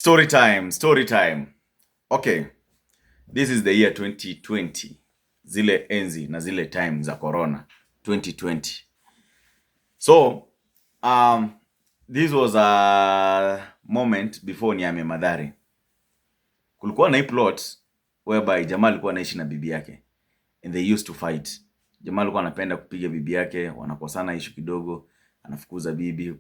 Story time, story time. Okay, this is the year 2020. Zile enzi na zile time za corona 2020. So, this was a moment before niame Mathare. Kulikuwa na hii plot whereby jamaa alikuwa anaishi na bibi yake and they used to fight. Jamaa alikuwa anapenda kupiga bibi yake, wanakosana issue kidogo, anafukuza bibi,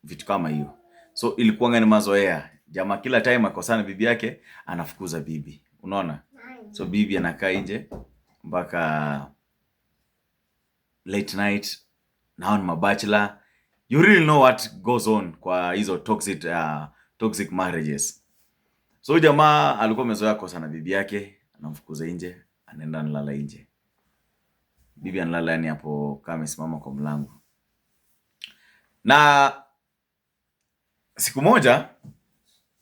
vitu kama hiyo. So ilikuwa ni mazoea. Jamaa kila time akosana bibi yake anafukuza bibi. Unaona? So bibi anakaa nje mpaka late night. Now ni mabachelor. You really know what goes on kwa hizo toxic marriages. So jamaa alikuwa amezoea kukosana bibi yake, anamfukuza nje, anaenda analala nje. Bibi analala yani hapo kama amesimama kwa mlango. Na siku moja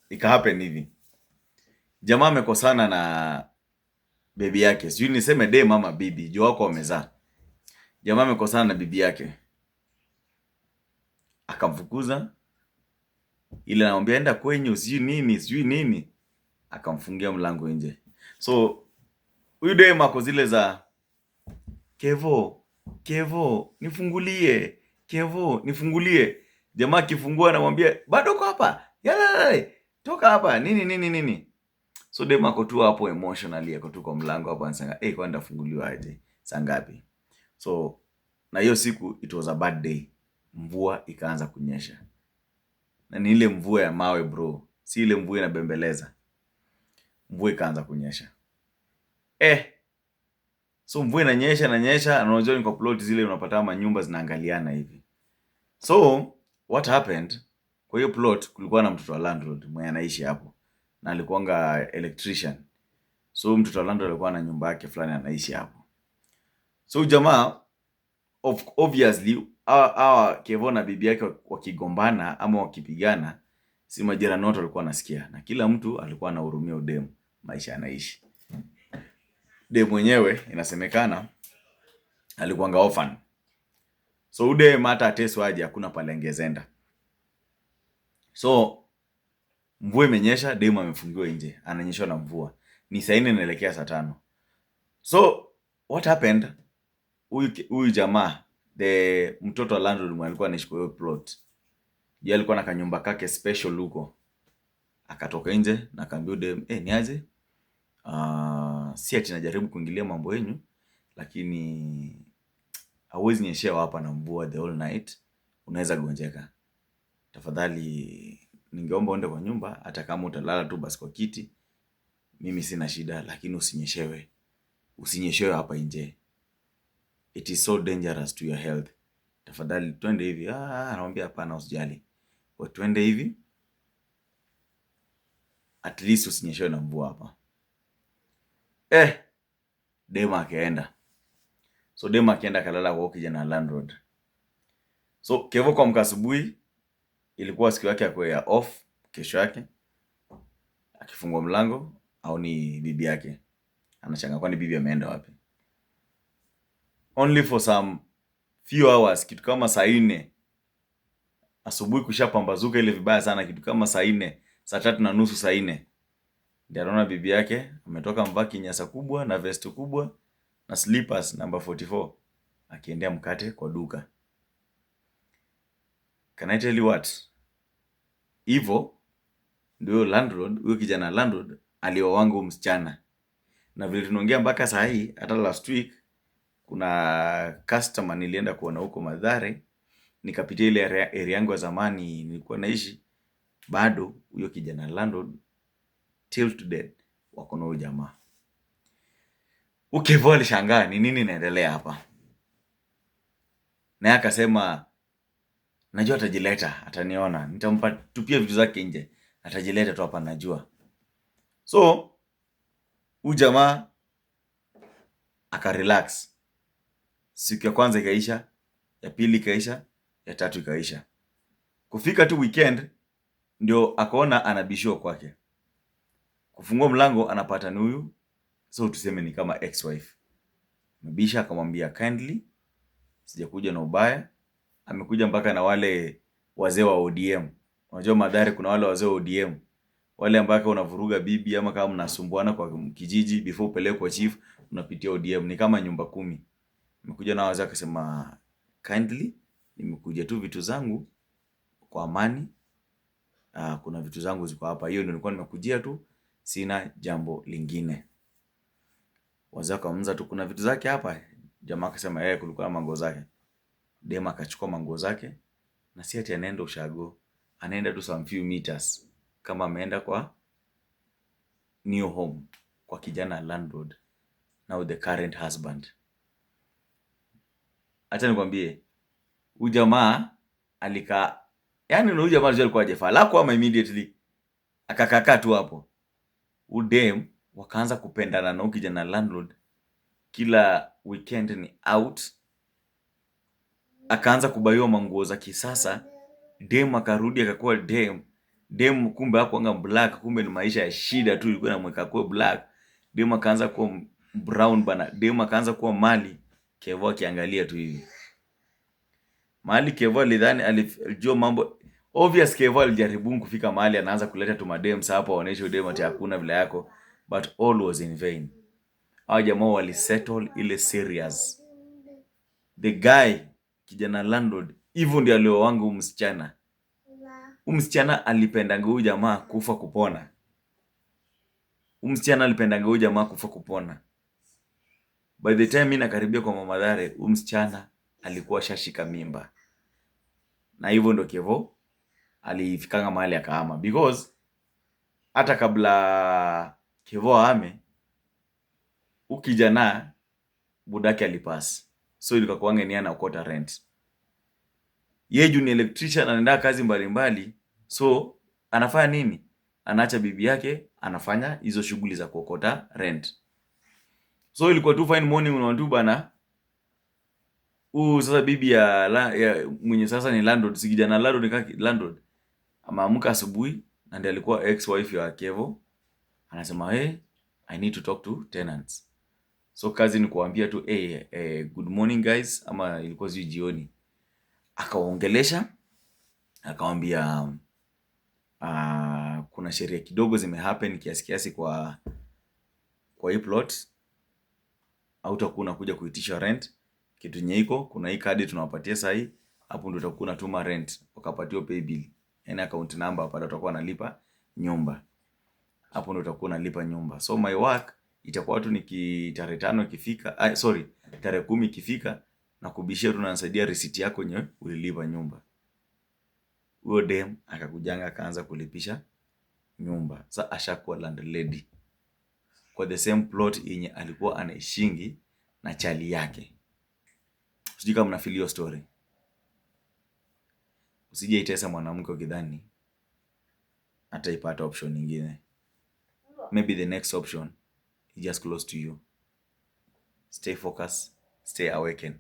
ika happen hivi. Jamaa amekosana na bibi yake. Sijui niseme de mama bibi, juu wako wamezaa. Jamaa amekosana na bibi yake. Akamfukuza. Ile anamwambia enda kwenyu, sijui nini. Akamfungia mlango nje. So huyu dem ako zile za Kevo, nifungulie. Kevo, nifungulie. Jamaa akifungua anamwambia bado uko hapa? Yala, toka hapa. Nini. So dem ako tu hapo emotionally, ako tu kwa mlango hapo anasema, kwa ndafunguliwa aje? Saa ngapi? So na hiyo siku it was a bad day. Mvua ikaanza kunyesha. Na ni ile mvua ya mawe bro. Si ile mvua inabembeleza. Mvua ikaanza kunyesha. So mvua inanyesha, na unajua ni kwa plot zile unapata manyumba zinaangaliana hivi. So what happened? Kwa hiyo plot kulikuwa na mtoto wa landlord mwenye anaishi hapo. Na alikuwanga electrician. So mtoto wa landlord alikuwa na nyumba yake fulani anaishi hapo. So jamaa obviously hawa Kevo na bibi yake wakigombana ama wakipigana, si majirani wote walikuwa nasikia, na kila mtu alikuwa anahurumia udemu maisha anaishi. Dem mwenyewe inasemekana alikuwanga orphan. So udem hata ateswa aje hakuna pale angezenda. So mvua imenyesha, dem amefungiwa nje, ananyeshwa na mvua. Ni saa 4 inaelekea saa 5. So what happened? Huyu jamaa the mtoto wa landlord mwenye alikuwa anaishi kwa hiyo plot, yeye alikuwa na kanyumba kake special huko. Akatoka nje na akaambia dem, niaje? Si ati najaribu kuingilia mambo yenu, lakini hauwezi nyeshewa hapa na mvua the whole night, unaweza gonjeka. Tafadhali ningeomba uende kwa nyumba, hata kama utalala tu basi kwa kiti, mimi sina shida, lakini usinyeshewe hapa nje. It is so dangerous to your health. Tafadhali twende hivi. Anamwambia hapana, usijali. Kwa twende hivi, at least usinyeshewe na mvua hapa. Dema akaenda. So dema akaenda kalala kwa kijana landlord. So Kevo kwa amka asubuhi, ilikuwa siku yake ya off, kesho yake. Akifungua mlango au ni bibi yake. Anashangaa kwani bibi ameenda wapi? Only for some few hours, kitu kama saa 4 asubuhi kushapambazuka ile vibaya sana, kitu kama saa 4, saa 3:30, saa 4. Ndio anaona bibi yake ametoka mvaa kinyasa kubwa na vest kubwa na slippers number 44 akiendea mkate kwa duka. Can I tell you what? Hivyo ndio landlord, huyo kijana landlord alioa wangu msichana. Na vile tunaongea mpaka saa hii, hata last week kuna customer nilienda kuona huko Mathare, nikapitia ile area yangu ya zamani nilikuwa naishi, bado huyo kijana landlord till today wako na huyo jamaa. Kevo alishangaa ni nini inaendelea hapa. Na akasema najua atajileta, ataniona, nitampa tupia vitu zake nje, atajileta tu hapa najua. So huyu jamaa akarelax. Siku ya kwanza ikaisha, ya pili ikaisha, ya tatu ikaisha. Kufika tu weekend ndio akaona anabishwa kwake. Kufungua mlango anapata ni huyu, so tuseme ni kama ex-wife. Mbisha akamwambia kindly, sijakuja na ubaya. Amekuja mpaka na wale wazee wa ODM. Unajua Mathare kuna wale wazee wa ODM. wale ambao unavuruga bibi ama kama mnasumbuana kwa kijiji, before upeleke kwa chief unapitia ODM. Ni kama nyumba 10. Nimekuja na wazee akasema kindly, nimekuja tu vitu zangu kwa amani. Kuna vitu zangu ziko hapa, hiyo ndio nilikuwa nimekujia tu, sina jambo lingine. Wazee wakaanza tu, kuna vitu zake hapa. Jamaa akasema kulikuwa na manguo zake. Dem akachukua manguo zake, na si ati anaenda ushago, anaenda tu some few meters, kama ameenda kwa new home kwa kijana landlord, now the current husband. Acha nikwambie, huyu jamaa alikaa, yani huyu jamaa alikuwa hajafa lako ama immediately akakaa tu hapo. Udem wakaanza kupendana na kijana landlord, kila weekend ni out, akaanza kubaiwa manguo za kisasa. Dem akarudi akakuwa dem kumbe hakuanga black, kumbe ni maisha ya shida tu ilikuwa inamweka kuwa black. Dem akaanza kuwa brown bana, dem akaanza kuwa mali. Kevo akiangalia tu hivi, mali Kevo alidhani alijua mambo obvious. Kevo alijaribu kufika mahali anaanza kuleta tu madem hapo aoneshe dem ati hakuna vile yako, but all was in vain. Hao jamaa wali settle ile serious. The guy kijana landlord hivyo ndio alio wangu msichana. Msichana alipendanga huyu jamaa kufa kupona. Msichana alipendanga huyu jamaa kufa kupona. By the time mimi nakaribia kwa mama Dhare, msichana alikuwa shashika mimba. Na hivyo ndio Kevo alifikanga mahali akahama, because hata kabla Kevo ahame, ukijana budake alipass. So ilikuwa kwange ni anaokota rent. Yeye juu ni electrician, anaenda kazi mbalimbali, so anafanya nini? Anaacha bibi yake anafanya hizo shughuli za kuokota rent. So ilikuwa tu fine morning unaona tu bana, sasa bibi ya mwenye sasa ni landlord, si kijana landlord, ni landlord ameamka asubuhi, na ndiye alikuwa ex wife ya Kevo, anasema I need to talk to tenants. So kazi ni kuambia tu good morning guys, ama ilikuwa zi jioni. Akaongelesha, akamwambia kuna sheria kidogo zimehappen kiasi kwa hii plot, hautakuwa unakuja kuitisha rent. Kitu nyeiko, kuna hii kadi tunawapatia sasa hii, hapo ndio utakuwa unatuma rent, wakapatiwa pay bill, yani account number hapa, utakuwa unalipa nyumba, hapo ndio utakuwa unalipa nyumba. So my work itakuwa tu tarehe 5 ikifika, tarehe 10 ikifika, na kubishia tu nasaidia receipt yako yenyewe ulilipa nyumba. Huyo dem akakujanga akaanza kulipisha nyumba. Sasa ashakuwa landlady kwa the same plot yenye alikuwa anaishingi na chali yake. Sijui kama mnafeel hiyo story. Usije itesa mwanamke ukidhani ataipata option nyingine. Maybe the next option is just close to you. Stay focused, stay awakened.